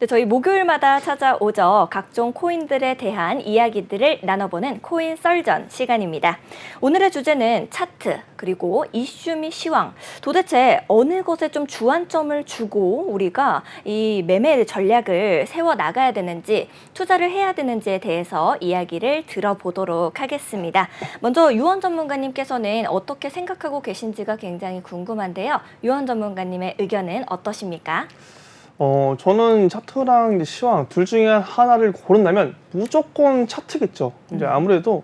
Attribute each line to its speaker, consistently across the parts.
Speaker 1: 네, 저희 목요일마다 찾아오죠. 각종 코인들에 대한 이야기들을 나눠보는 코인 썰전 시간입니다. 오늘의 주제는 차트, 그리고 이슈 및 시황. 도대체 어느 것에 좀 주안점을 주고 우리가 이 매매 전략을 세워 나가야 되는지, 투자를 해야 되는지에 대해서 이야기를 들어보도록 하겠습니다. 먼저 유원 전문가님께서는 어떻게 생각하고 계신지가 굉장히 궁금한데요. 유원 전문가님의 의견은 어떠십니까?
Speaker 2: 저는 차트랑 이제 시황 둘 중에 하나를 고른다면 무조건 차트겠죠. 이제 아무래도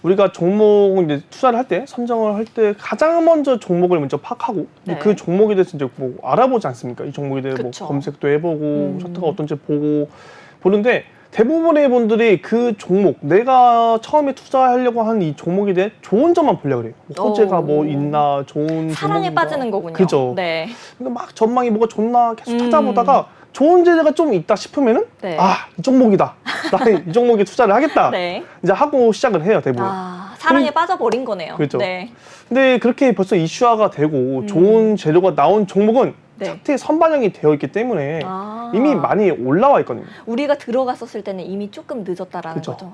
Speaker 2: 우리가 종목 이제 투자를 할 때, 선정을 할 때 가장 먼저 종목을 먼저 파악하고
Speaker 1: 네.
Speaker 2: 그 종목에 대해서 이제 뭐 알아보지 않습니까? 이 종목에 대해 뭐
Speaker 1: 그쵸.
Speaker 2: 검색도 해보고 차트가 어떤지 보는데 대부분의 분들이 그 종목, 내가 처음에 투자하려고 하는 이 종목에 대해 좋은 점만 보려고 그래요. 뭐 호재가 뭐 있나, 좋은
Speaker 1: 사랑에
Speaker 2: 종목인가.
Speaker 1: 빠지는 거군요.
Speaker 2: 그죠.
Speaker 1: 네.
Speaker 2: 그러니까 막 전망이 뭐가 좋나 계속 찾아보다가 좋은 재료가 좀 있다 싶으면은
Speaker 1: 네.
Speaker 2: 이 종목이다. 나는 이 종목에 투자를 하겠다.
Speaker 1: 네.
Speaker 2: 이제 하고 시작을 해요, 대부분.
Speaker 1: 사랑에 빠져버린 거네요.
Speaker 2: 그렇죠.
Speaker 1: 네.
Speaker 2: 근데 그렇게 벌써 이슈화가 되고 좋은 재료가 나온 종목은
Speaker 1: 네.
Speaker 2: 차트에 선반영이 되어 있기 때문에 이미 많이 올라와 있거든요.
Speaker 1: 우리가 들어갔었을 때는 이미 조금 늦었다라는
Speaker 2: 그죠.
Speaker 1: 거죠.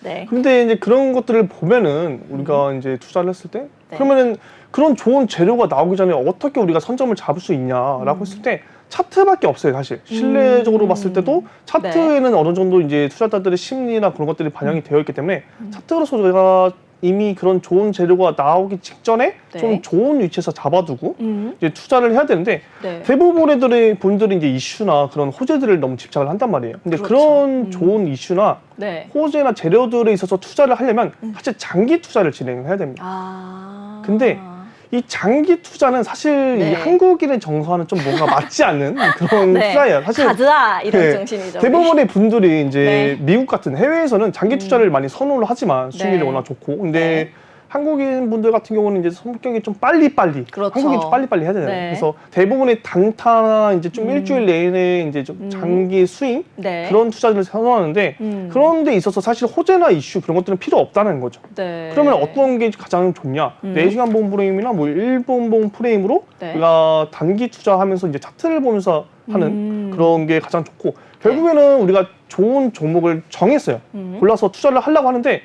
Speaker 1: 네.
Speaker 2: 근데 이제 그런 것들을 보면은 우리가 이제 투자를 했을 때
Speaker 1: 네.
Speaker 2: 그러면은 그런 좋은 재료가 나오기 전에 어떻게 우리가 선점을 잡을 수 있냐라고 했을 때 차트밖에 없어요, 사실. 신뢰적으로 봤을 때도 차트에는 어느 정도 이제 투자자들의 심리나 그런 것들이 반영이 되어 있기 때문에 차트로서 저희가 이미 그런 좋은 재료가 나오기 직전에
Speaker 1: 네.
Speaker 2: 좀 좋은 위치에서 잡아두고 이제 투자를 해야 되는데
Speaker 1: 네.
Speaker 2: 대부분의 분들이 이제 이슈나 그런 호재들을 너무 집착을 한단 말이에요. 근데
Speaker 1: 그렇죠.
Speaker 2: 그런 좋은 이슈나
Speaker 1: 네.
Speaker 2: 호재나 재료들에 있어서 투자를 하려면 사실 장기 투자를 진행을 해야 됩니다. 근데 이 장기 투자는 사실
Speaker 1: 네.
Speaker 2: 이 한국인의 정서와는 좀 뭔가 맞지 않는 그런
Speaker 1: 네.
Speaker 2: 투자예요. 사실
Speaker 1: 가즈아 이런
Speaker 2: 네.
Speaker 1: 정신이죠.
Speaker 2: 대부분의 분들이 이제
Speaker 1: 네.
Speaker 2: 미국 같은 해외에서는 장기 투자를 많이 선호를 하지만 수익률이
Speaker 1: 네.
Speaker 2: 워낙 좋고 근데
Speaker 1: 네.
Speaker 2: 한국인 분들 같은 경우는 이제 성격이 좀 빨리빨리
Speaker 1: 그렇죠.
Speaker 2: 한국인 좀 빨리빨리 해야 되잖아요.
Speaker 1: 네.
Speaker 2: 그래서 대부분의 단타나 이제 좀 일주일 내내 이제 좀 장기 수익
Speaker 1: 네.
Speaker 2: 그런 투자들을 선호하는데 그런 데 있어서 사실 호재나 이슈 그런 것들은 필요 없다는 거죠.
Speaker 1: 네.
Speaker 2: 그러면 어떤 게 가장 좋냐? 4시간 봉 프레임이나 뭐 1분 봉 프레임으로
Speaker 1: 네.
Speaker 2: 우리가 단기 투자하면서 이제 차트를 보면서 하는 그런 게 가장 좋고 결국에는 우리가 좋은 종목을 정했어요. 골라서 투자를 하려고 하는데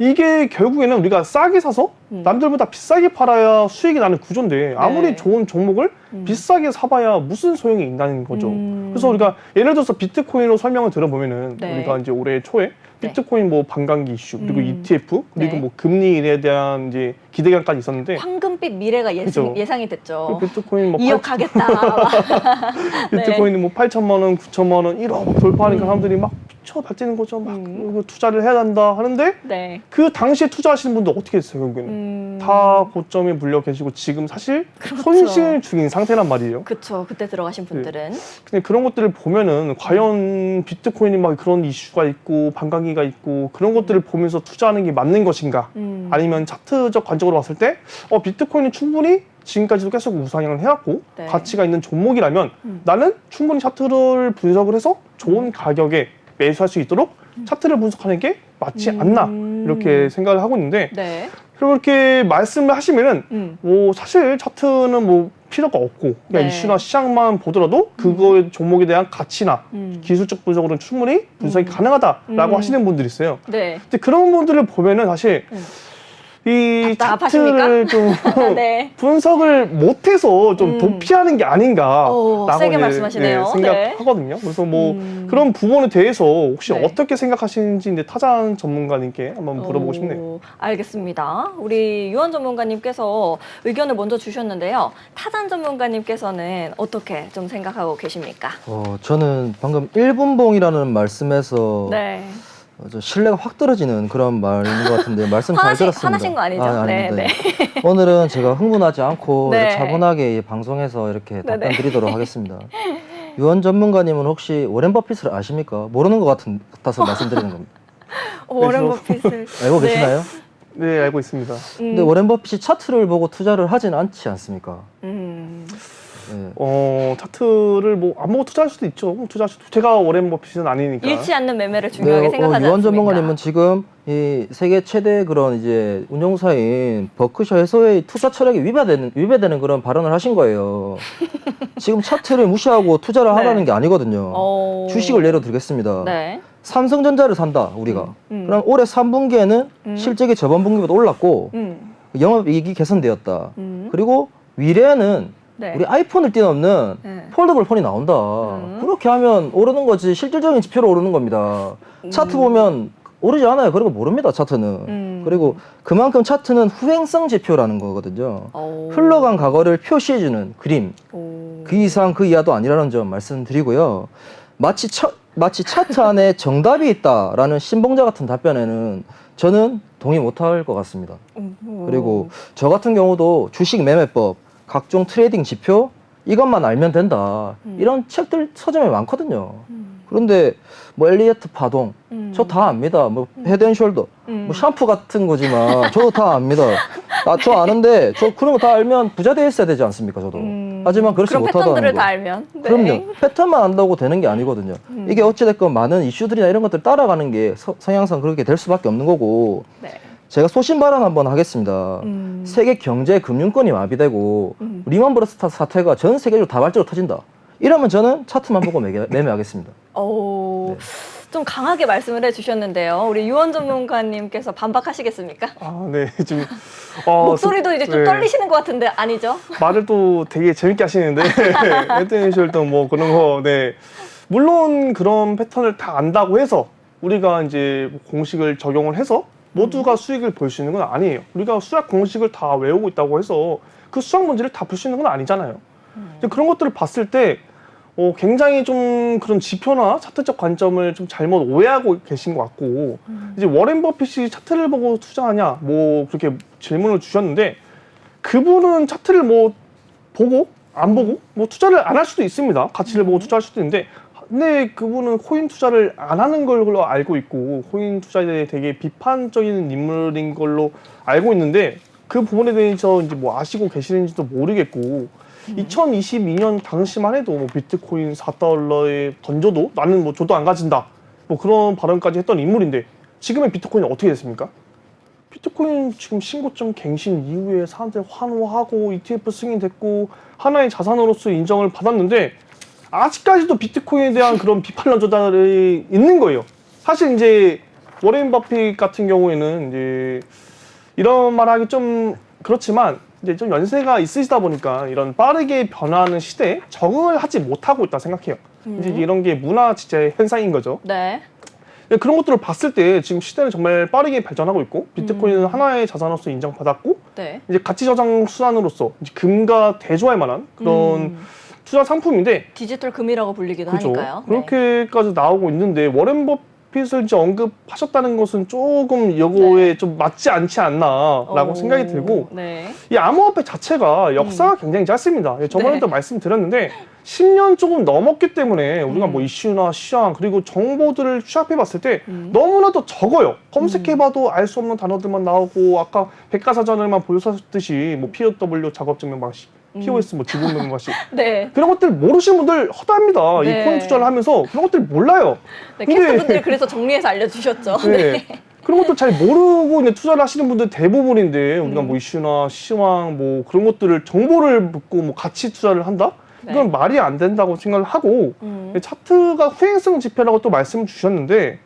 Speaker 2: 이게 결국에는 우리가 싸게 사서 남들보다 비싸게 팔아야 수익이 나는 구조인데 아무리 좋은 종목을 비싸게 사봐야 무슨 소용이 있다는 거죠. 그래서 우리가 예를 들어서 비트코인으로 설명을 들어보면은
Speaker 1: 네.
Speaker 2: 우리가 이제 올해 초에 비트코인 뭐 반감기 이슈 그리고 ETF 그리고
Speaker 1: 네.
Speaker 2: 뭐 금리에 대한 이제 기대감까지 있었는데
Speaker 1: 황금빛 미래가
Speaker 2: 그죠.
Speaker 1: 예상이 됐죠.
Speaker 2: 비트코인 뭐
Speaker 1: 이어가겠다.
Speaker 2: 비트코인이 뭐 8천만 원, 9천만 원, 1억 돌파하니까 사람들이 막 미쳐 발뛰는 거죠. 막 이거 투자를 해야 한다 하는데
Speaker 1: 네.
Speaker 2: 그 당시에 투자하시는 분들 어떻게 했어요, 결국에는? 다 고점에 물려 계시고 지금 사실 손실 중인 상태란 말이에요.
Speaker 1: 그렇죠. 그때 들어가신 분들은.
Speaker 2: 근데 그런 것들을 보면은 과연 비트코인이 막 그런 이슈가 있고 반감기가 있고 그런 것들을 보면서 투자하는 게 맞는 것인가? 아니면 차트적 관점으로 봤을 때 비트코인이 충분히 지금까지도 계속 우상향을 해왔고
Speaker 1: 네.
Speaker 2: 가치가 있는 종목이라면 나는 충분히 차트를 분석을 해서 좋은 가격에 매수할 수 있도록 차트를 분석하는 게 맞지 않나 이렇게 생각을 하고 있는데
Speaker 1: 네.
Speaker 2: 그렇게 말씀을 하시면은 뭐 사실 차트는 뭐 필요가 없고 그냥
Speaker 1: 네.
Speaker 2: 이슈나 시장만 보더라도 그거의 종목에 대한 가치나 기술적 분석으로는 충분히 분석이 가능하다라고 하시는 분들이 있어요.
Speaker 1: 네.
Speaker 2: 근데 그런 분들을 보면은 사실 이 차트를 좀
Speaker 1: 네.
Speaker 2: 분석을 못해서 좀 도피하는 게 아닌가라고
Speaker 1: 세게 말씀하시네요.
Speaker 2: 생각하거든요. 그래서 뭐 그런 부분에 대해서 혹시 어떻게 생각하시는지 이제 타잔 전문가님께 한번 물어보고 싶네요.
Speaker 1: 알겠습니다. 우리 유원 전문가님께서 의견을 먼저 주셨는데요. 타잔 전문가님께서는 어떻게 좀 생각하고 계십니까?
Speaker 3: 저는 방금 1분봉이라는 말씀에서
Speaker 1: 네.
Speaker 3: 신뢰가 확 떨어지는 그런 말인 것 같은데 말씀 잘 들었습니다.
Speaker 1: 화나신 거 아니죠?
Speaker 3: 네,
Speaker 1: 네.
Speaker 3: 오늘은 제가 흥분하지 않고
Speaker 1: 네.
Speaker 3: 차분하게 이 방송에서 이렇게 답변 드리도록 하겠습니다. 유원 전문가님은 혹시 워렌 버핏을 아십니까? 모르는 것 같아서 말씀드리는 겁니다.
Speaker 1: 워렌 버핏을
Speaker 3: 알고 계시나요?
Speaker 2: 네, 알고 있습니다.
Speaker 3: 근데 워렌 버핏이 차트를 보고 투자를 하진 않지 않습니까? 네.
Speaker 2: 차트를 뭐 안 보고 투자할 수도 있죠. 제가 워렌 버핏은 아니니까.
Speaker 1: 잃지 않는 매매를 중요하게 생각하지
Speaker 3: 유원
Speaker 1: 않습니까?
Speaker 3: 전문가님은 지금 이 세계 최대 그런 이제 운용사인 버크셔 해서웨이 투자 철학에 위배되는 그런 발언을 하신 거예요. 지금 차트를 무시하고 투자를
Speaker 1: 네.
Speaker 3: 하라는 게 아니거든요. 주식을 예로 들겠습니다.
Speaker 1: 네.
Speaker 3: 삼성전자를 산다 우리가.
Speaker 1: 음.
Speaker 3: 그럼 올해 3분기에는 실적이 저번 분기보다 올랐고 영업이익이 개선되었다. 그리고 미래에는
Speaker 1: 네.
Speaker 3: 우리 아이폰을 뛰어넘는
Speaker 1: 네.
Speaker 3: 폴더블 폰이 나온다. 그렇게 하면 오르는 거지 실질적인 지표로 오르는 겁니다. 차트 보면 오르지 않아요. 그런 거 모릅니다. 차트는. 그리고 그만큼 차트는 후행성 지표라는 거거든요. 흘러간 과거를 표시해주는 그림. 그 이상 그 이하도 아니라는 점 말씀드리고요. 마치 차트 안에 정답이 있다라는 신봉자 같은 답변에는 저는 동의 못할 것 같습니다. 그리고 저 같은 경우도 주식 매매법, 각종 트레이딩 지표 이것만 알면 된다. 이런 책들 서점에 많거든요. 그런데 뭐 엘리어트 파동 저 다 압니다. 뭐 헤드앤숄더 뭐 샴푸 같은 거지만 저도 다 압니다. 저 아는데 저 그런 거 다 알면 부자 돼 있어야 되지 않습니까? 저도. 하지만 그렇지
Speaker 1: 그런
Speaker 3: 못하다는
Speaker 1: 패턴들을
Speaker 3: 거.
Speaker 1: 다 알면. 네.
Speaker 3: 그럼요. 패턴만 안다고 되는 게 아니거든요. 이게 어찌됐건 많은 이슈들이나 이런 것들 따라가는 게 성향상 그렇게 될 수밖에 없는 거고.
Speaker 1: 네.
Speaker 3: 제가 소신 발언 한번 하겠습니다. 세계 경제 금융권이 마비되고 리먼 브러스타트 사태가 전 세계적으로 다발적으로 터진다. 이러면 저는 차트만 보고 매매하겠습니다.
Speaker 1: 오,
Speaker 3: 네.
Speaker 1: 좀 강하게 말씀을 해주셨는데요. 우리 유원 전문가님께서 반박하시겠습니까?
Speaker 2: 아, 네. 지금
Speaker 1: 목소리도 이제 좀
Speaker 2: 네.
Speaker 1: 떨리시는 것 같은데 아니죠?
Speaker 2: 말을 또 되게 재밌게 하시는데 헤드앤숄더 뭐 그런 거, 네. 물론 그런 패턴을 다 안다고 해서 우리가 이제 공식을 적용을 해서 모두가 수익을 볼 수 있는 건 아니에요. 우리가 수학 공식을 다 외우고 있다고 해서 그 수학 문제를 다 풀 수 있는 건 아니잖아요. 이제 그런 것들을 봤을 때 굉장히 좀 그런 지표나 차트적 관점을 좀 잘못 오해하고 계신 것 같고, 이제 워렌 버핏이 차트를 보고 투자하냐 뭐 그렇게 질문을 주셨는데, 그분은 차트를 뭐 보고 안 보고 뭐 투자를 안 할 수도 있습니다. 가치를 보고 투자할 수도 있는데, 근데 그분은 코인 투자를 안 하는 걸로 알고 있고 코인 투자에 대해 되게 비판적인 인물인 걸로 알고 있는데, 그 부분에 대해서 이제 뭐 아시고 계시는지도 모르겠고, 2022년 당시만 해도 뭐 비트코인 4달러에 던져도 나는 뭐 저도 안 가진다 뭐 그런 발언까지 했던 인물인데, 지금의 비트코인은 어떻게 됐습니까? 비트코인 지금 신고점 갱신 이후에 사람들 환호하고 ETF 승인됐고 하나의 자산으로서 인정을 받았는데, 아직까지도 비트코인에 대한 그런 비판 논조들이 있는 거예요. 사실 이제 워렌 버핏 같은 경우에는 이제 이런 말하기 좀 그렇지만 이제 좀 연세가 있으시다 보니까 이런 빠르게 변화하는 시대에 적응을 하지 못하고 있다 생각해요. 이제 이런 게 문화 지체 현상인 거죠.
Speaker 1: 네.
Speaker 2: 그런 것들을 봤을 때 지금 시대는 정말 빠르게 발전하고 있고, 비트코인은 하나의 자산으로서 인정받았고,
Speaker 1: 네.
Speaker 2: 이제 가치 저장 수단으로서 이제 금과 대조할 만한 그런 투자 상품인데,
Speaker 1: 디지털 금이라고 불리기도
Speaker 2: 그렇죠.
Speaker 1: 하니까요. 네.
Speaker 2: 그렇게까지 나오고 있는데 워렌 버핏을 이제 언급하셨다는 것은 조금 여거에 좀 맞지 않지 않나라고 생각이 들고,
Speaker 1: 네.
Speaker 2: 이 암호화폐 자체가 역사가 굉장히 짧습니다. 저번에도 말씀드렸는데 10년 조금 넘었기 때문에 우리가 뭐 이슈나 시황 그리고 정보들을 취합해 봤을 때 너무나도 적어요. 검색해봐도 알 수 없는 단어들만 나오고, 아까 백과사전을만 보여줬듯이 뭐 POW 작업증명 방식, POS 뭐 지분 매매 방식,
Speaker 1: 네.
Speaker 2: 그런 것들 모르시는 분들 허다합니다.
Speaker 1: 네.
Speaker 2: 이 코인 투자를 하면서 그런 것들 몰라요.
Speaker 1: 네, 캐스터분들이 그래서 정리해서 알려주셨죠.
Speaker 2: 네. 그런 것도 잘 모르고 이제 투자를 하시는 분들 대부분인데, 우리가 뭐 이슈나 시황 뭐 그런 것들을 정보를 묻고 뭐 가치 투자를 한다? 이건
Speaker 1: 네.
Speaker 2: 말이 안 된다고 생각을 하고, 차트가 후행성 지표라고 또 말씀을 주셨는데,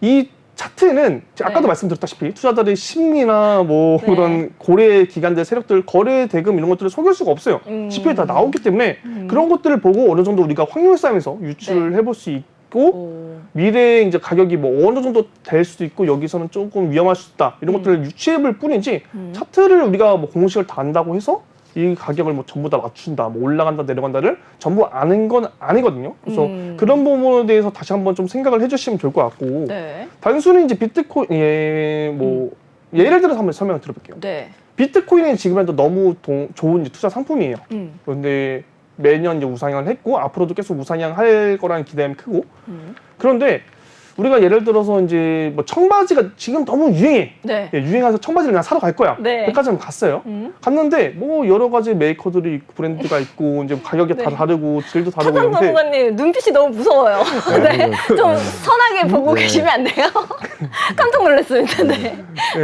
Speaker 2: 이 차트는 아까도
Speaker 1: 네.
Speaker 2: 말씀드렸다시피 투자자들의 심리나 뭐
Speaker 1: 네.
Speaker 2: 그런 고래 기관들, 세력들, 거래 대금 이런 것들을 속일 수가 없어요. 지표에 다 나오기 때문에 그런 것들을 보고 어느 정도 우리가 확률 싸움에서 유출을 해볼 수 있고, 미래에 이제 가격이 뭐 어느 정도 될 수도 있고 여기서는 조금 위험할 수 있다 이런 것들을 유추해볼 뿐이지, 차트를 우리가 뭐 공식을 다 안다고 해서 이 가격을 뭐 전부 다 맞춘다, 뭐 올라간다 내려간다를 전부 아는 건 아니거든요. 그래서 그런 부분에 대해서 다시 한번 좀 생각을 해주시면 좋을 것 같고,
Speaker 1: 네.
Speaker 2: 단순히 이제 비트코인 뭐 예를 들어서 한번 설명을 드려볼게요.
Speaker 1: 네.
Speaker 2: 비트코인은 지금에도 너무 좋은 이제 투자 상품이에요.
Speaker 1: 음.
Speaker 2: 그런데 매년 이제 우상향을 했고 앞으로도 계속 우상향할 거라는 기대감이 크고, 그런데 우리가 예를 들어서 이제 뭐 청바지가 지금 너무 유행해.
Speaker 1: 네.
Speaker 2: 예, 유행해서 청바지를 그냥 사러 갈 거야.
Speaker 1: 네.
Speaker 2: 백화점 갔어요. 갔는데 뭐 여러 가지 메이커들이 있고 브랜드가 있고 이제 가격이 다
Speaker 1: 네.
Speaker 2: 다르고 질도 다르고
Speaker 1: 차장
Speaker 2: 있는데
Speaker 1: 전문가님 눈빛이 너무 무서워요. 네. 좀 선하게 보고
Speaker 3: 네.
Speaker 1: 계시면 안 돼요? 깜짝 놀랐습니다. 네.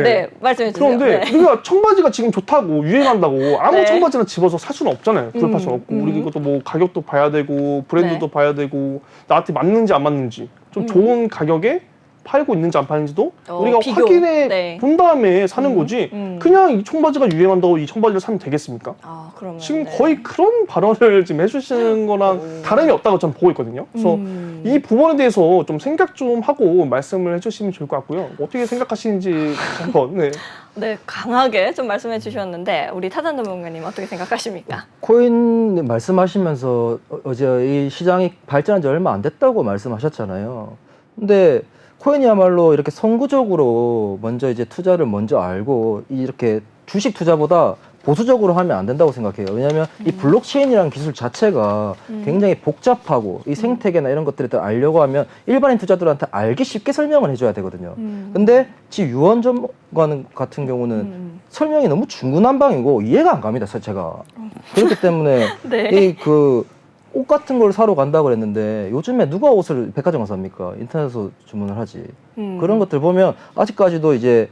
Speaker 1: 네. 말씀해 주세요.
Speaker 2: 그런데
Speaker 1: 네.
Speaker 2: 우리가 청바지가 지금 좋다고 유행한다고 아무
Speaker 1: 네.
Speaker 2: 청바지나 집어서 살 수는 없잖아요. 구입할 수는 없고 우리 이것도 뭐 가격도 봐야 되고 브랜드도
Speaker 1: 네.
Speaker 2: 봐야 되고 나한테 맞는지 안 맞는지 좀 좋은 가격에 팔고 있는지 안 파는지도 우리가
Speaker 1: 비교.
Speaker 2: 확인해
Speaker 1: 네.
Speaker 2: 본 다음에 사는 거지 그냥 이 청바지가 유행한다고 이 청바지를 사면 되겠습니까?
Speaker 1: 아, 그러면
Speaker 2: 지금
Speaker 1: 네.
Speaker 2: 거의 그런 발언을 지금 해주시는 거랑 다름이 없다고 저는 보고 있거든요. 그래서 이 부분에 대해서 좀 생각 좀 하고 말씀을 해주시면 좋을 것 같고요. 어떻게 생각하시는지 한번. 네.
Speaker 1: 네, 강하게 좀 말씀해 주셨는데 우리 타잔 전문가님 어떻게 생각하십니까?
Speaker 3: 코인 말씀하시면서 어제 이 시장이 발전한 지 얼마 안 됐다고 말씀하셨잖아요. 근데 코인이야말로 이렇게 선구적으로 먼저 이제 투자를 먼저 알고 이렇게 주식 투자보다 보수적으로 하면 안 된다고 생각해요. 왜냐하면 이 블록체인이라는 기술 자체가 굉장히 복잡하고 이 생태계나 이런 것들을 더 알려고 하면 일반인 투자들한테 알기 쉽게 설명을 해줘야 되거든요. 근데 지 유원 전문가 같은 경우는 설명이 너무 중구난방이고 이해가 안 갑니다, 자체가. 그렇기 때문에
Speaker 1: 네.
Speaker 3: 이 그 옷 같은 걸 사러 간다고 그랬는데 요즘에 누가 옷을 백화점 가서 삽니까? 인터넷에서 주문을 하지. 그런 것들 보면 아직까지도 이제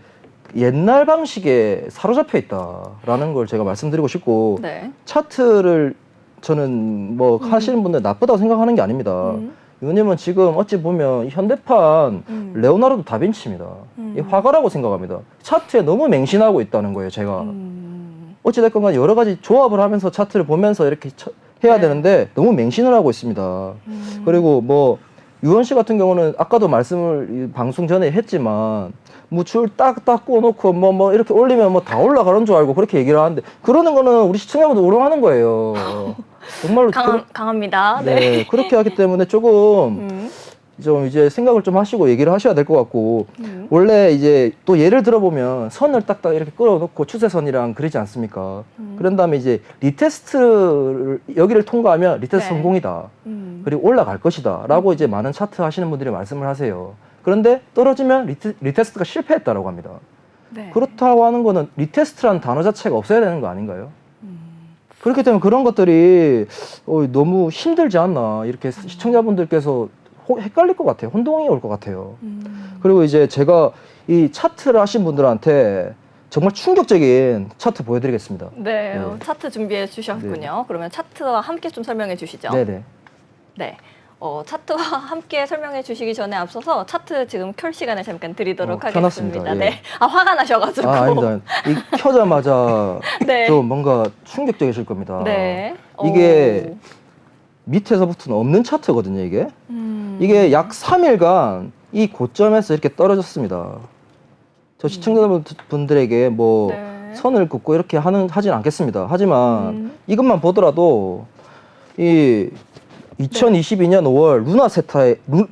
Speaker 3: 옛날 방식에 사로잡혀 있다라는 걸 제가 말씀드리고 싶고
Speaker 1: 네.
Speaker 3: 차트를 저는 뭐 하시는 분들 나쁘다고 생각하는 게 아닙니다. 왜냐면 지금 어찌 보면 현대판 레오나르도 다빈치입니다. 이 화가라고 생각합니다. 차트에 너무 맹신하고 있다는 거예요, 제가. 어찌됐건 간에 여러 가지 조합을 하면서 차트를 보면서 이렇게 해야
Speaker 1: 네.
Speaker 3: 되는데 너무 맹신을 하고 있습니다. 그리고 뭐 유원 씨 같은 경우는 아까도 말씀을 이 방송 전에 했지만 뭐 줄 딱딱 꼬놓고 뭐 이렇게 올리면 뭐 다 올라가는 줄 알고 그렇게 얘기를 하는데 그러는 거는 우리 시청자분들 우롱하는 거예요. 정말로
Speaker 1: 강합니다.
Speaker 3: 네.
Speaker 1: 네.
Speaker 3: 그렇게 하기 때문에 조금 좀 이제 생각을 좀 하시고 얘기를 하셔야 될 것 같고 원래 이제 또 예를 들어보면 선을 딱딱 이렇게 끌어놓고 추세선이랑 그러지 않습니까? 그런 다음에 이제 리테스트를 여기를 통과하면 리테스트
Speaker 1: 네.
Speaker 3: 성공이다. 그리고 올라갈 것이다. 라고 이제 많은 차트 하시는 분들이 말씀을 하세요. 그런데 떨어지면 리테스트가 실패했다라고 합니다.
Speaker 1: 네.
Speaker 3: 그렇다고 하는 거는 리테스트라는 단어 자체가 없어야 되는 거 아닌가요? 그렇기 때문에 그런 것들이 너무 힘들지 않나 이렇게 시청자분들께서 헷갈릴 것 같아요. 혼동이 올 것 같아요. 그리고 이제 제가 이 차트를 하신 분들한테 정말 충격적인 차트 보여드리겠습니다.
Speaker 1: 네,
Speaker 3: 네.
Speaker 1: 차트 준비해 주셨군요. 그러면 차트와 함께 좀 설명해 주시죠.
Speaker 3: 네네.
Speaker 1: 네. 차트와 함께 설명해 주시기 전에 앞서서 차트 지금 켤 시간을 잠깐 드리도록 하겠습니다.
Speaker 3: 켜놨습니다. 예.
Speaker 1: 네. 아, 화가 나셔가지고.
Speaker 3: 아닙니다. 이 켜자마자
Speaker 1: 네.
Speaker 3: 좀 뭔가 충격적이실 겁니다.
Speaker 1: 네.
Speaker 3: 이게 밑에서부터는 없는 차트거든요, 이게. 이게 약 3일간 이 고점에서 이렇게 떨어졌습니다. 저 시청자분들에게 뭐
Speaker 1: 네.
Speaker 3: 선을 긋고 이렇게 하진 않겠습니다. 하지만 이것만 보더라도 이 2022년 5월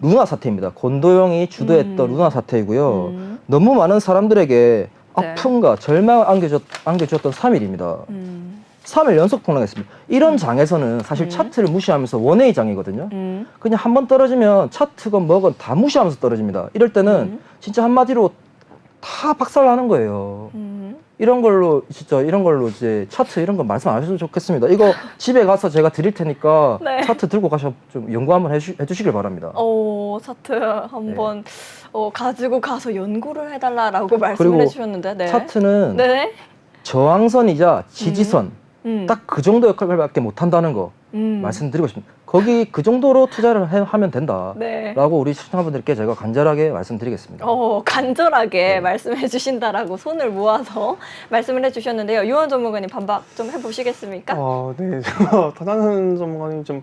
Speaker 3: 루나 사태입니다. 권도영이 주도했던 루나 사태이고요. 너무 많은 사람들에게
Speaker 1: 네.
Speaker 3: 아픔과 절망을 안겨주었던 3일입니다. 3일 연속 폭락했습니다. 이런 장에서는 사실 차트를 무시하면서 원웨이 장이거든요. 그냥 한 번 떨어지면 차트건 뭐건 다 무시하면서 떨어집니다. 이럴 때는 진짜 한마디로 다 박살나는 거예요. 이런 걸로 이제 차트 이런 거 말씀 안 하셔도 좋겠습니다. 이거 집에 가서 제가 드릴 테니까
Speaker 1: 네.
Speaker 3: 차트 들고 가서 좀 연구 한번 해주시길 바랍니다.
Speaker 1: 차트 한번 가지고 가서 연구를 해달라라고
Speaker 3: 그리고
Speaker 1: 말씀을 해주셨는데, 네.
Speaker 3: 차트는
Speaker 1: 네.
Speaker 3: 저항선이자 지지선 딱 그 정도 역할밖에 못 한다는 거 말씀드리고 싶습니다. 거기 그 정도로 투자를 하면 된다라고
Speaker 1: 네.
Speaker 3: 우리 시청자분들께 제가 간절하게 말씀드리겠습니다.
Speaker 1: 간절하게
Speaker 3: 네.
Speaker 1: 말씀해 주신다라고 손을 모아서 말씀을 해주셨는데요. 유원 전문가님 반박 좀 해보시겠습니까?
Speaker 2: 네. 타잔 전문가님 좀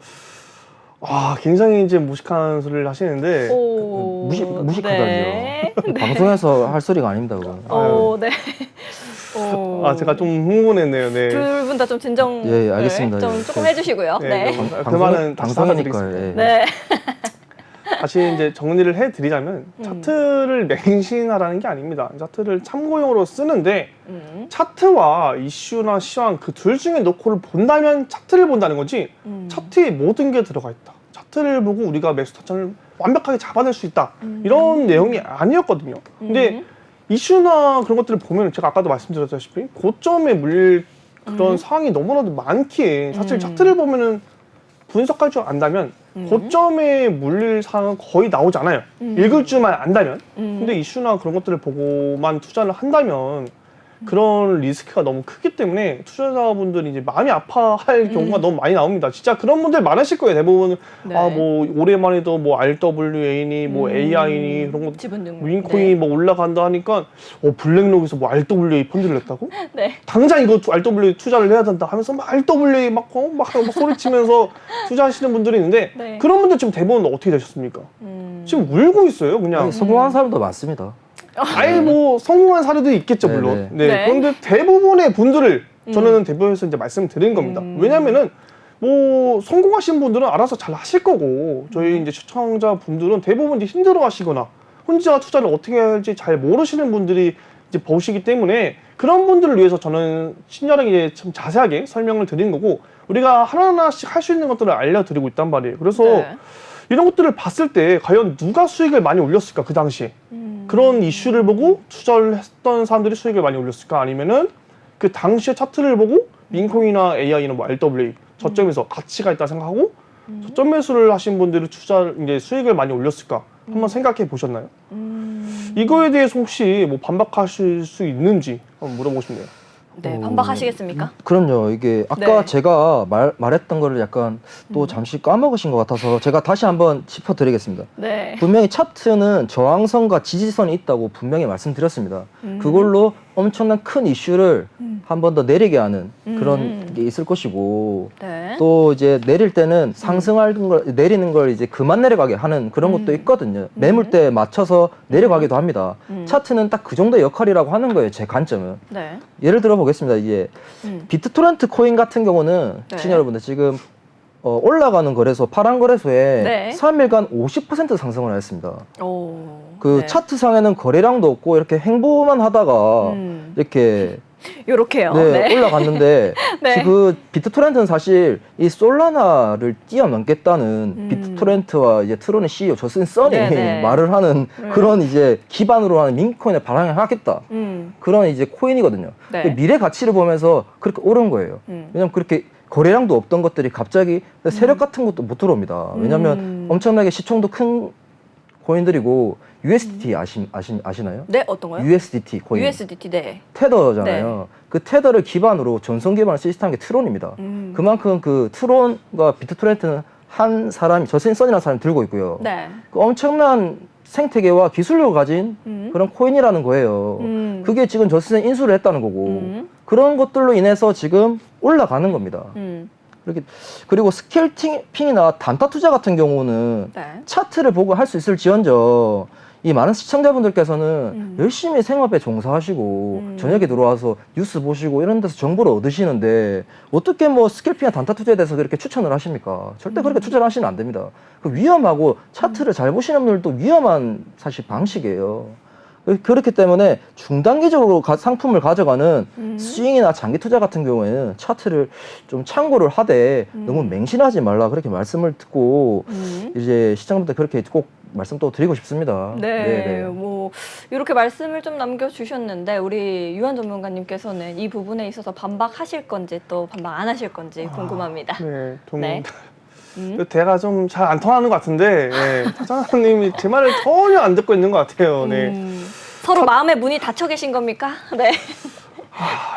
Speaker 2: 굉장히 이제 무식한 소리를 하시는데
Speaker 3: 무식하다니요.
Speaker 1: 네.
Speaker 3: 방송에서 할 소리가 아닙니다. 그건.
Speaker 1: 네.
Speaker 2: 제가 좀 흥분했네요. 네.
Speaker 1: 둘 분 다 좀 진정
Speaker 3: 예, 알겠습니다.
Speaker 1: 좀
Speaker 3: 예.
Speaker 1: 조금 해주시고요. 네.
Speaker 2: 그 말은 다시
Speaker 3: 방송이니까.
Speaker 2: 사과드리겠습니다.
Speaker 3: 예.
Speaker 1: 네.
Speaker 2: 다시 이제 정리를 해드리자면 차트를 맹신하라는 게 아닙니다. 차트를 참고용으로 쓰는데 차트와 이슈나 시황 그 둘 중에 놓고를 본다면 차트를 본다는 거지 차트에 모든 게 들어가 있다. 차트를 보고 우리가 매수 타점을 완벽하게 잡아낼 수 있다 이런 내용이 아니었거든요. 근데 이슈나 그런 것들을 보면 제가 아까도 말씀드렸다시피 고점에 물릴 그런 상황이 너무나도 많기에 사실 차트를 보면은 분석할 줄 안다면 고점에 물릴 상황은 거의 나오지 않아요. 읽을 줄만 안다면. 근데 이슈나 그런 것들을 보고만 투자를 한다면 그런 리스크가 너무 크기 때문에 투자자분들이 이제 마음이 아파할 경우가 너무 많이 나옵니다. 진짜 그런 분들 많으실 거예요. 대부분
Speaker 1: 네.
Speaker 2: 아 뭐 올해만에도 뭐 RWA니 뭐 AI니 그런 거
Speaker 1: 지분 등록.
Speaker 2: 윈코인이 뭐 올라간다 하니까 블랙록에서 뭐 RWA 펀드를 냈다고?
Speaker 1: 네.
Speaker 2: 당장 이거 RWA 투자를 해야 된다 하면서 막 RWA 막 소리치면서 투자하시는 분들이 있는데
Speaker 1: 네.
Speaker 2: 그런 분들 지금 대부분 어떻게 되셨습니까? 지금 울고 있어요, 그냥.
Speaker 3: 아니, 성공한 사람도 많습니다.
Speaker 2: 아예 뭐 성공한 사례도 있겠죠, 물론.
Speaker 3: 네네.
Speaker 1: 네.
Speaker 2: 그런데 대부분의 분들을 저는 대표에서 이제 말씀드린 겁니다. 왜냐면은 뭐 성공하신 분들은 알아서 잘 하실 거고 저희 이제 시청자 분들은 대부분 이제 힘들어 하시거나 혼자 투자를 어떻게 해야 할지 잘 모르시는 분들이 이제 보시기 때문에 그런 분들을 위해서 저는 친절하게 참 자세하게 설명을 드린 거고 우리가 하나하나씩 할 수 있는 것들을 알려드리고 있단 말이에요. 그래서
Speaker 1: 네.
Speaker 2: 이런 것들을 봤을 때 과연 누가 수익을 많이 올렸을까 그 당시에 그런 이슈를 보고 투자를 했던 사람들이 수익을 많이 올렸을까 아니면은 그 당시에 차트를 보고 민코인이나 AI나 뭐 RWA 저점에서 가치가 있다 생각하고 저점 매수를 하신 분들이 이제 수익을 많이 올렸을까 한번 생각해 보셨나요? 이거에 대해서 혹시 뭐 반박하실 수 있는지 한번 물어보고 싶네요.
Speaker 1: 네, 반박하시겠습니까?
Speaker 3: 그럼요. 이게 아까
Speaker 1: 네.
Speaker 3: 제가 말했던 거를 약간 또 잠시 까먹으신 것 같아서 제가 다시 한번 짚어드리겠습니다.
Speaker 1: 네.
Speaker 3: 분명히 차트는 저항선과 지지선이 있다고 분명히 말씀드렸습니다. 그걸로 엄청난 큰 이슈를 한 번 더 내리게 하는 그런 게 있을 것이고
Speaker 1: 네.
Speaker 3: 또 이제 내릴 때는 상승하는 걸 내리는 걸 이제 그만 내려가게 하는 그런 것도 있거든요. 매물대에 맞춰서 내려가기도 합니다. 차트는 딱 그 정도의 역할이라고 하는 거예요. 제 관점은.
Speaker 1: 네.
Speaker 3: 예를 들어 보겠습니다. 이제 비트토렌트 코인 같은 경우는
Speaker 1: 네.
Speaker 3: 시청자 여러분들 지금 올라가는 거래소 파란 거래소에
Speaker 1: 네.
Speaker 3: 3일간 50% 상승을 했습니다.
Speaker 1: 오.
Speaker 3: 그
Speaker 1: 네.
Speaker 3: 차트상에는 거래량도 없고 이렇게 행보만 하다가 이렇게
Speaker 1: 요렇게요.
Speaker 3: 네, 올라갔는데
Speaker 1: 네.
Speaker 3: 그 비트토렌트는 사실 이 솔라나를 뛰어넘겠다는 비트토렌트와 이제 트론의 CEO 조슨 써니
Speaker 1: 네네.
Speaker 3: 말을 하는 그런 이제 기반으로 하는 민코인을 발행을 하겠다. 그런 이제 코인이거든요.
Speaker 1: 네.
Speaker 3: 그 미래 가치를 보면서 그렇게 오른 거예요. 왜냐면 그렇게 거래량도 없던 것들이 갑자기 세력 같은 것도 못 들어옵니다. 왜냐면 엄청나게 시총도 큰 코인들이고 USDT 아시나요?
Speaker 1: 네, 어떤 거요?
Speaker 3: USDT 코인.
Speaker 1: USDT, 네.
Speaker 3: 테더잖아요. 그 테더를 기반으로 전송 기반을 시스템한 게 트론입니다. 그만큼 그 트론과 비트토렌트는 한 사람이 저스틴 선이라는 사람이 들고 있고요.
Speaker 1: 네.
Speaker 3: 그 엄청난 생태계와 기술력을 가진 그런 코인이라는 거예요. 그게 지금 저스틴 인수를 했다는 거고 그런 것들로 인해서 지금 올라가는 겁니다. 그리고 스캘핑이나 단타 투자 같은 경우는
Speaker 1: 네.
Speaker 3: 차트를 보고 할 수 있을지언정 이 많은 시청자분들께서는 열심히 생업에 종사하시고 저녁에 들어와서 뉴스 보시고 이런 데서 정보를 얻으시는데 어떻게 뭐 스캘핑이나 단타 투자에 대해서 그렇게 추천을 하십니까? 절대 그렇게 추천을 하시면 안 됩니다. 그 위험하고 차트를 잘 보시는 분들도 위험한 사실 방식이에요. 그렇기 때문에 중단기적으로 상품을 가져가는 스윙이나 장기 투자 같은 경우에는 차트를 좀 참고를 하되 너무 맹신하지 말라 그렇게 말씀을 듣고 이제 시청자분들 그렇게 꼭 말씀 또 드리고 싶습니다.
Speaker 1: 네,
Speaker 3: 네네.
Speaker 1: 뭐 이렇게 말씀을 좀 남겨주셨는데 우리 유한 전문가님께서는 이 부분에 있어서 반박하실 건지 또 반박 안 하실 건지 궁금합니다.
Speaker 2: 네, 좀
Speaker 1: 네.
Speaker 2: 대화가 좀 잘 안 통하는 것 같은데 사장님이 제 말을 전혀 안 듣고 있는 것 같아요. 네.
Speaker 1: 서로 마음의 문이 닫혀 계신 겁니까? 네.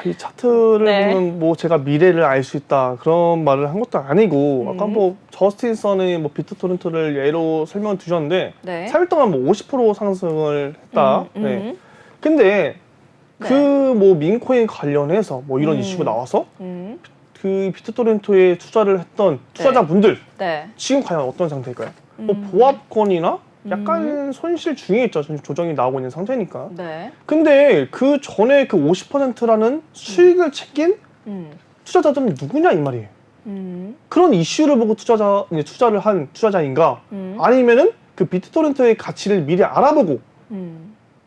Speaker 2: 이 차트를
Speaker 1: 네.
Speaker 2: 보면 뭐 제가 미래를 알 수 있다 그런 말을 한 것도 아니고 아까 뭐 저스틴 선이 뭐 비트토렌트를 예로 설명을 주셨는데
Speaker 1: 네.
Speaker 2: 3일 동안 뭐 50% 상승을 했다. 네. 근데
Speaker 1: 네.
Speaker 2: 그 뭐 민코인 관련해서 뭐 이런 이슈가 나와서 그 비트토렌트에 투자를 했던 투자자분들
Speaker 1: 네.
Speaker 2: 지금 과연 어떤 상태일까요? 뭐 보합권이나 약간 손실 중에 있죠. 조정이 나오고 있는 상태니까.
Speaker 1: 네.
Speaker 2: 근데 그 전에 그 50%라는 수익을 챙긴 투자자들은 누구냐 이 말이에요. 그런 이슈를 보고 투자를 한 투자자인가? 아니면은 그 비트토렌트의 가치를 미리 알아보고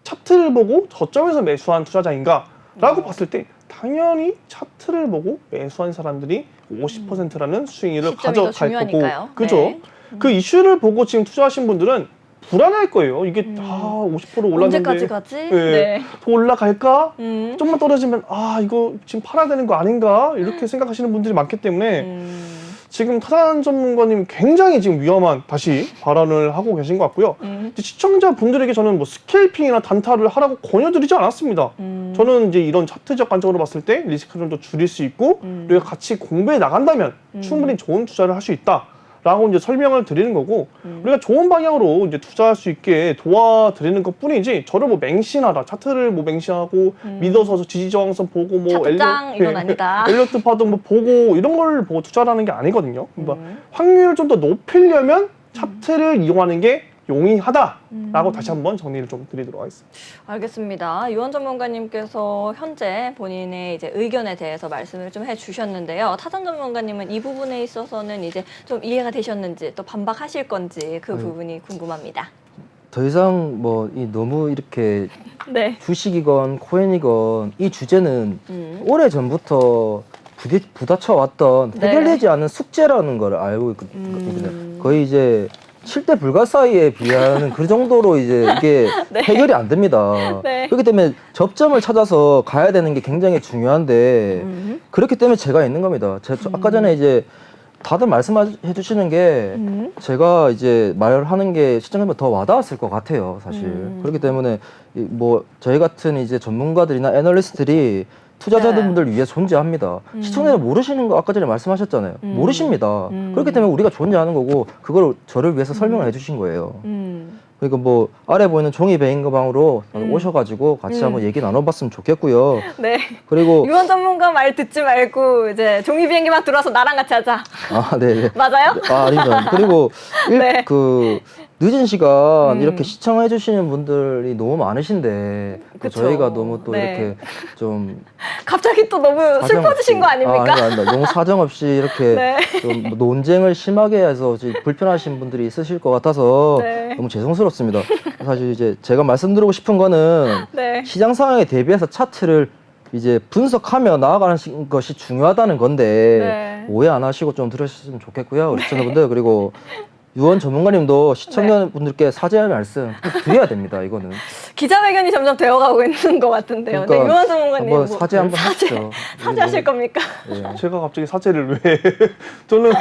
Speaker 2: 차트를 보고 저점에서 매수한 투자자인가? 라고 봤을 때 당연히 차트를 보고 매수한 사람들이 50%라는 수익을
Speaker 1: 시점이 더
Speaker 2: 가져갈 거고,
Speaker 1: 중요하니까요.
Speaker 2: 그죠?
Speaker 1: 네.
Speaker 2: 그 이슈를 보고 지금 투자하신 분들은 불안할 거예요. 이게 50% 올랐는데
Speaker 1: 언제까지 가지?
Speaker 2: 네. 더 올라갈까?
Speaker 1: 음.
Speaker 2: 좀만 떨어지면 이거 지금 팔아야 되는 거 아닌가? 이렇게 생각하시는 분들이 많기 때문에 지금 타잔 전문가님 굉장히 지금 위험한 다시 발언을 하고 계신 것 같고요. 시청자분들에게 저는 뭐 스케일핑이나 단타를 하라고 권유드리지 않았습니다. 저는 이제 이런 차트적 관점으로 봤을 때 리스크를 좀 더 줄일 수 있고 우리가 같이 공부해 나간다면 충분히 좋은 투자를 할 수 있다. 라고 이제 설명을 드리는 거고 우리가 좋은 방향으로 이제 투자할 수 있게 도와드리는 것 뿐이지 저를 뭐 맹신하라 차트를 뭐 맹신하고 믿어서 지지저항선 보고 뭐
Speaker 1: 차트장 이건 아니다.
Speaker 2: 엘리어트 파동 뭐 보고 이런 걸 보고 투자하는 게 아니거든요. 그러니까 확률을 좀 더 높이려면 차트를 이용하는 게 용이하다라고 다시 한번 정리를 좀 드리도록 하겠습니다.
Speaker 1: 알겠습니다. 유원 전문가님께서 현재 본인의 이제 의견에 대해서 말씀을 좀 해주셨는데요. 타잔 전문가님은 이 부분에 있어서는 이제 좀 이해가 되셨는지 또 반박하실 건지 그 부분이 궁금합니다.
Speaker 3: 더 이상 뭐 너무 이렇게
Speaker 1: 네.
Speaker 3: 주식이건 코인이건 이 주제는 오래 전부터 부딪혀 왔던
Speaker 1: 네.
Speaker 3: 해결되지 않은 숙제라는 걸 알고 있거든요. 거의 이제 7대 불가 사이에 비하는 그 정도로 이제 이게
Speaker 1: 네.
Speaker 3: 해결이 안 됩니다.
Speaker 1: 네.
Speaker 3: 그렇기 때문에 접점을 찾아서 가야 되는 게 굉장히 중요한데 그렇기 때문에 제가 있는 겁니다. 아까 전에 이제 다들 말씀해 주시는 게 제가 이제 말하는 게 시청자분 더 와닿았을 것 같아요, 사실. 그렇기 때문에 뭐 저희 같은 이제 전문가들이나 애널리스트들이 투자자분들을 위해 존재합니다. 시청자는 모르시는 거 아까 전에 말씀하셨잖아요. 모르십니다. 그렇기 때문에 우리가 존재하는 거고 그걸 저를 위해서 설명을 해주신 거예요. 그러니까 뭐 아래 보이는 종이 배인 방으로 오셔가지고 같이 한번 얘기 나눠봤으면 좋겠고요.
Speaker 1: 네.
Speaker 3: 그리고
Speaker 1: 유원 전문가 말 듣지 말고 이제 종이 비행기만 들어와서 나랑 같이 하자.
Speaker 3: 네네.
Speaker 1: 맞아요?
Speaker 3: 아닙니다. 그리고
Speaker 1: 네.
Speaker 3: 늦은 시간 이렇게 시청해 주시는 분들이 너무 많으신데 또
Speaker 1: 그쵸.
Speaker 3: 저희가 너무 또
Speaker 1: 네.
Speaker 3: 이렇게 좀
Speaker 1: 갑자기 또 너무 슬퍼지신 거 아닙니까?
Speaker 3: 아닙니다. 너무 사정없이 이렇게
Speaker 1: 네.
Speaker 3: 좀 논쟁을 심하게 해서 불편하신 분들이 있으실 것 같아서
Speaker 1: 네.
Speaker 3: 너무 죄송스럽습니다. 사실 이제 제가 말씀드리고 싶은 거는
Speaker 1: 네.
Speaker 3: 시장 상황에 대비해서 차트를 이제 분석하며 나아가는 것이 중요하다는 건데
Speaker 1: 네.
Speaker 3: 오해 안 하시고 좀 들으셨으면 좋겠고요. 우리 시청자분들 그리고 유원 전문가님도 시청자분들께 사죄의 말씀 꼭 드려야 됩니다. 이거는
Speaker 1: 기자회견이 점점 되어가고 있는 것 같은데요.
Speaker 3: 그러니까
Speaker 1: 네, 유원 전문가님
Speaker 3: 한번 사죄 한번 하시죠.
Speaker 1: 사죄하실 겁니까?
Speaker 3: 예.
Speaker 2: 제가 갑자기 사죄를 왜? 저는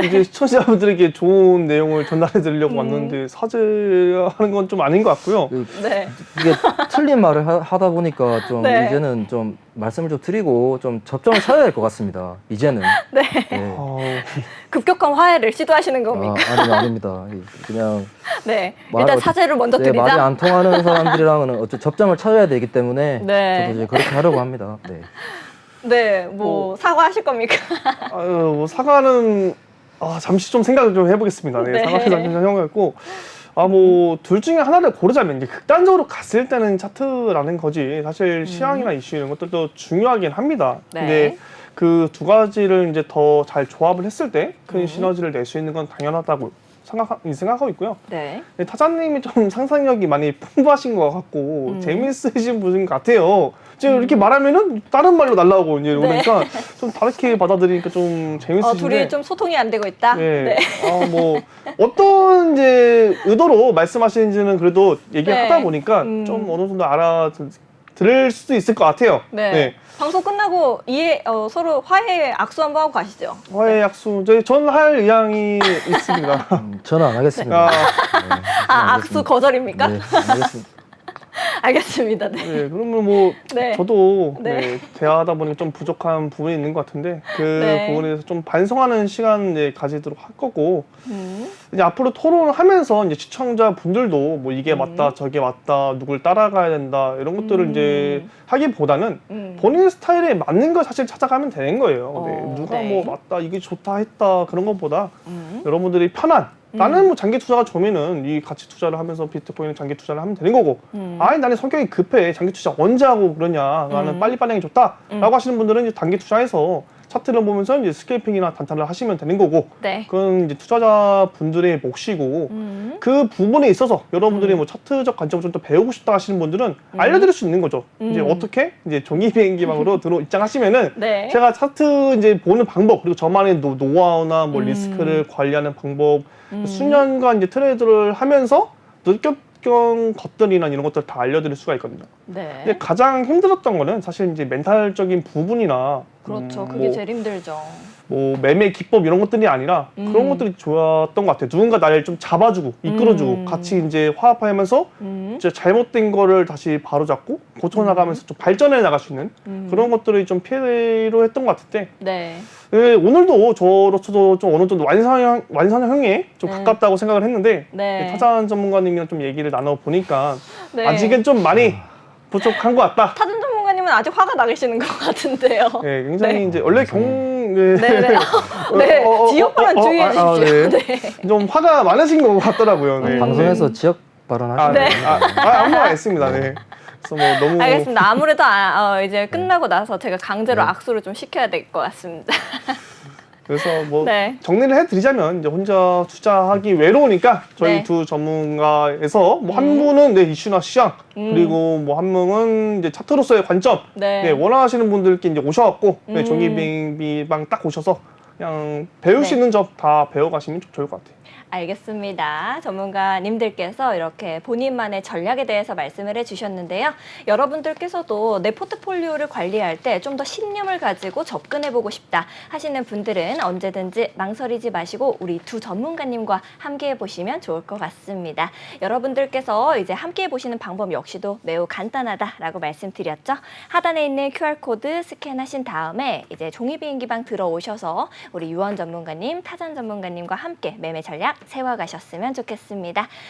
Speaker 2: 이제 시청자분들에게 좋은 내용을 전달해 드리려고 왔는데 사죄하는 건 좀 아닌 것 같고요.
Speaker 1: 네.
Speaker 3: 이게 틀린 말을 하다 보니까 좀
Speaker 1: 네.
Speaker 3: 이제는 좀 말씀을 좀 드리고 좀 접점을 찾아야 될 것 같습니다. 이제는.
Speaker 1: 네.
Speaker 3: 네.
Speaker 1: 급격한 화해를 시도하시는 겁니까?
Speaker 3: 아닙니다. 그냥
Speaker 1: 네. 일단 사죄를 먼저
Speaker 3: 네,
Speaker 1: 드리자.
Speaker 3: 말이 안 통하는 사람들이랑은 어째 접점을 찾아야 되기 때문에
Speaker 1: 네.
Speaker 3: 저도 이제 그렇게 하려고 합니다. 네.
Speaker 1: 네. 뭐 사과하실 겁니까?
Speaker 2: 뭐 사과는 잠시 좀 생각을 좀 해보겠습니다. 네,
Speaker 1: 네.
Speaker 2: 사과는 잠시 생각했고 뭐 둘 중에 하나를 고르자면 이제 극단적으로 갔을 때는 차트라는 거지 사실 시황이나 이슈 이런 것들도 중요하긴 합니다.
Speaker 1: 네.
Speaker 2: 근데 그 두 가지를 이제 더 잘 조합을 했을 때 큰 시너지를 낼 수 있는 건 당연하다고 생각하고 있고요.
Speaker 1: 네.
Speaker 2: 타자님이 좀 상상력이 많이 풍부하신 것 같고 재미있으신 분 같아요. 지금 이렇게 말하면은 다른 말로 날라오고 이제 그러니까 좀 다르게 받아들이니까 좀 재밌으신데.
Speaker 1: 둘이 좀 소통이 안 되고 있다.
Speaker 2: 네. 뭐 어떤 이제 의도로 말씀하시는지는 그래도 얘기하다
Speaker 1: 네.
Speaker 2: 보니까 좀 어느 정도 알아들을 수도 있을 것 같아요.
Speaker 1: 네.
Speaker 2: 네.
Speaker 1: 방송 끝나고 서로 화해 악수 한번 하고 가시죠.
Speaker 2: 화해 약수 전 할 의향이 있습니다.
Speaker 3: 저는 안 하겠습니다.
Speaker 2: 아,
Speaker 3: 네,
Speaker 1: 악수 거절입니까?
Speaker 3: 네, 알겠습니다.
Speaker 1: 알겠습니다. 네.
Speaker 2: 네, 그러면 뭐
Speaker 1: 네.
Speaker 2: 저도
Speaker 1: 네.
Speaker 2: 대화하다 보니까 좀 부족한 부분이 있는 것 같은데 그
Speaker 1: 네.
Speaker 2: 부분에 대해서 좀 반성하는 시간 이제 가지도록 할 거고 이제 앞으로 토론을 하면서 이제 시청자 분들도 뭐 이게 맞다 저게 맞다 누굴 따라가야 된다 이런 것들을 이제 하기보다는 본인 스타일에 맞는 걸 사실 찾아가면 되는 거예요. 네, 누가
Speaker 1: 네.
Speaker 2: 뭐 맞다 이게 좋다 했다 그런 것보다 여러분들이 편한 나는 뭐 장기 투자가 좋으면은 이 가치 투자를 하면서 비트코인을 장기 투자를 하면 되는 거고 아니 나는 성격이 급해 장기 투자 언제 하고 그러냐 나는 빨리빨리 하는 게 좋다라고 하시는 분들은 이제 단기 투자해서 차트를 보면서 이제 스케이핑이나 단타를 하시면 되는 거고
Speaker 1: 네.
Speaker 2: 그건 이제 투자자 분들의 몫이고 그 부분에 있어서 여러분들이 뭐 차트적 관점을 좀 더 배우고 싶다 하시는 분들은 알려드릴 수 있는 거죠. 이제 어떻게 이제 종이 비행기방으로 입장하시면은
Speaker 1: 네.
Speaker 2: 제가 차트 이제 보는 방법 그리고 저만의 노하우나 뭐 리스크를 관리하는 방법 수년간 이제 트레이드를 하면서 느꼈던 것들이나 이런 것들 다 알려드릴 수가 있거든요.
Speaker 1: 네.
Speaker 2: 근데 가장 힘들었던 거는 사실 이제 멘탈적인 부분이나
Speaker 1: 그렇죠. 그게 제일 힘들죠.
Speaker 2: 뭐 매매 기법 이런 것들이 아니라 그런 것들이 좋았던 것 같아요. 누군가 나를 좀 잡아주고 이끌어주고 같이 이제 화합하면서 이제 잘못된 거를 다시 바로잡고 고쳐나가면서 좀 발전해 나갈 수 있는 그런 것들이 좀 필요했던 것 같은데
Speaker 1: 네.
Speaker 2: 예, 오늘도 저로서도 좀 어느 정도 완성형에 좀 가깝다고 생각을 했는데
Speaker 1: 네.
Speaker 2: 타잔 전문가님이랑 좀 얘기를 나눠보니까
Speaker 1: 네.
Speaker 2: 아직은 좀 많이 부족한 것 같다.
Speaker 1: 타전 전문가님은 아직 화가 나 계시는 것 같은데요.
Speaker 2: 네, 굉장히
Speaker 1: 네.
Speaker 2: 이제 원래 네.
Speaker 1: 네네. 네. 지역 발언 주의해 주십시오.
Speaker 2: 네. 좀 화가 많으신 것 같더라고요. 네.
Speaker 3: 방송에서 지역 발언하시는
Speaker 2: 네.
Speaker 1: 네.
Speaker 2: 아무 말 안 했습니다. 네. 그래서 뭐 너무
Speaker 1: 알겠습니다. 아무래도 이제 끝나고 나서 제가 강제로 악수를 좀 시켜야 될 것 같습니다.
Speaker 2: 그래서 뭐
Speaker 1: 네.
Speaker 2: 정리를 해드리자면 이제 혼자 투자하기 외로우니까 저희
Speaker 1: 네.
Speaker 2: 두 전문가에서 뭐 한 분은 네, 이슈나 시장 그리고 뭐 한 명은 이제 차트로서의 관점
Speaker 1: 네.
Speaker 2: 네, 원하시는 분들께 이제 오셔갖고 네, 종이비방 딱 오셔서 그냥 배울 수
Speaker 1: 네.
Speaker 2: 있는 점 다 배워가시면 좀 좋을 것 같아요.
Speaker 1: 알겠습니다. 전문가님들께서 이렇게 본인만의 전략에 대해서 말씀을 해주셨는데요. 여러분들께서도 내 포트폴리오를 관리할 때 좀 더 신념을 가지고 접근해보고 싶다 하시는 분들은 언제든지 망설이지 마시고 우리 두 전문가님과 함께 해보시면 좋을 것 같습니다. 여러분들께서 이제 함께 해보시는 방법 역시도 매우 간단하다라고 말씀드렸죠. 하단에 있는 QR코드 스캔하신 다음에 이제 종이비행기방 들어오셔서 우리 유원 전문가님, 타잔 전문가님과 함께 매매 전략 세워가셨으면 좋겠습니다.